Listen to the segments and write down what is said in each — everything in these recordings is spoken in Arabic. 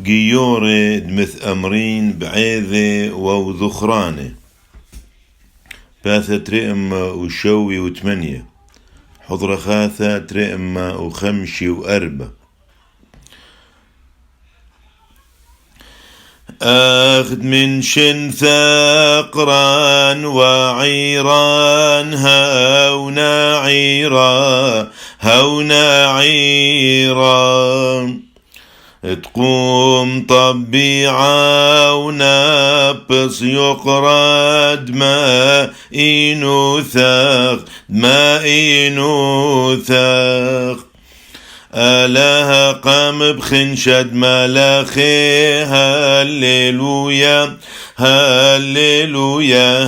جيوري دمث أمرين بعيذة وذخرانة باثة ترئم وشوي وثمانية حضر خاثة ترئم وخمشي وأربع أخذ من شن ثقران وعيران هونا عيرا هونا عيرا تقوم طبيعة ونبص يقرد ما إنوثاق ما إنوثاق ألها قام بخنشد ملاخي هللويا هللويا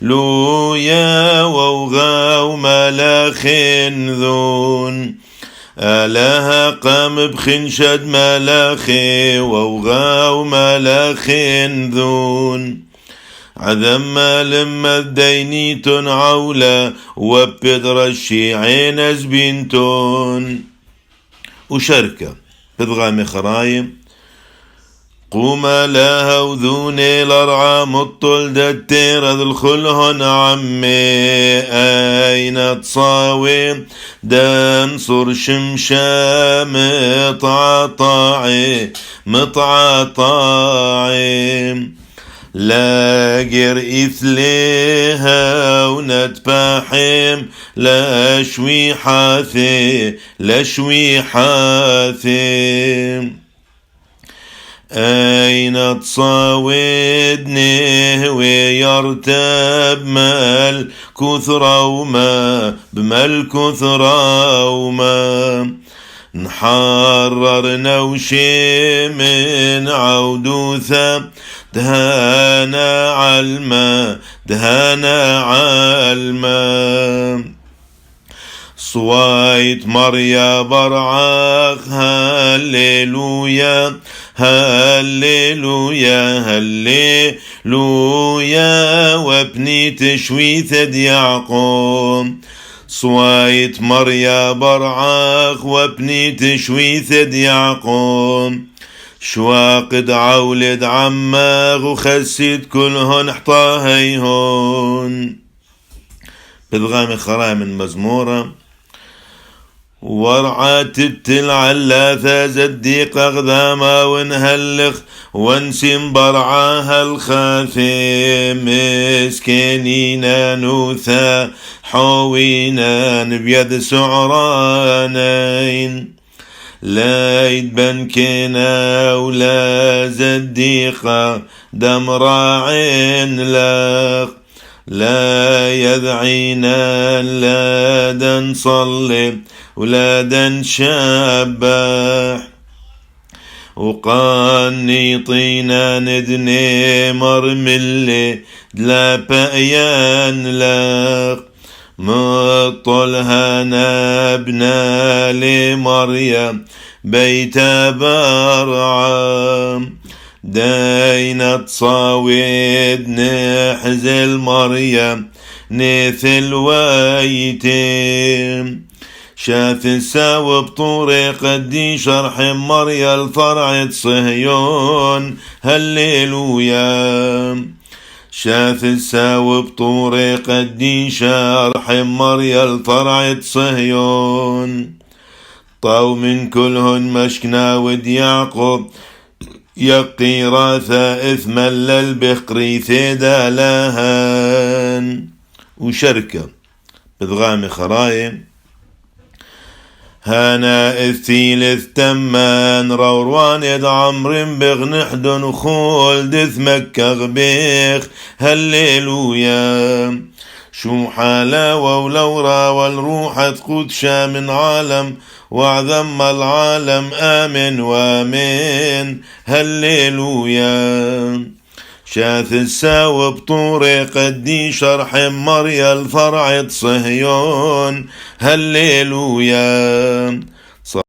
هللويا ووغاو ملاخين ذون ألها قام بخنشد ملاخي ووغاو ملاخين ذون عذم لما الدينيتون عولا وبدر الشيعين زبينتون وشركة بضغام خرايم قوم لها وذوني لرعى مطل دتير ذو الخلهن عمي أين تصاوي دنصر شمشا مطعطاعي مطعطاعي لاقر إثليها ونتباحم لشوي حاثي لشوي حاثي أين تصاودني ويرتب مال كثرة وما بمال كثرة وما نحرر نوشي من عودوثا دهانا علما دهانا علما صوايت مريا برعاق هللويا هللويا هللويا وابني تشويث يعقوب صوايت مريا برعاق وابني تشويث يعقوب شواقد عولد عماغ وخسيت كلهن حطاهيهن بضغام خرام مزمورة ورعات التلعلاثة زديق أغذاما ونهلخ وانسم برعاها الخاثي مسكينينا نوثا حوينا بيد سعرانين لا يتبنكنا ولا زديقة دم راعين لخ لا يدعينا لا دنصلي ولا دنشبح وقانيطينا ندني مرملي دلا بأيان لخ مطلها نبنا لمريم بيت برعام داينا تصاويد نحزل مريم نثل ويتم شاف الساو بطورق قدي شرح مريا الفرع صهيون هللويا شاف الساو بطوري قدي شرح مريا الفرع صهيون طاو من كلهن مشكنا ود يعقوب يقي راثا إثما للبقري ثيدا لهان وشركة بضغام خرايم هانا إثيل تمان روروان يد عمر بغنحدن وخول دث مكة غبيخ هللويا شو حلاوة ولورا والروح تقودشا من عالم وعظم العالم آمن وآمين هللويا شاث الساو بطوري قدي شرح مريا الفرع صهيون هللويا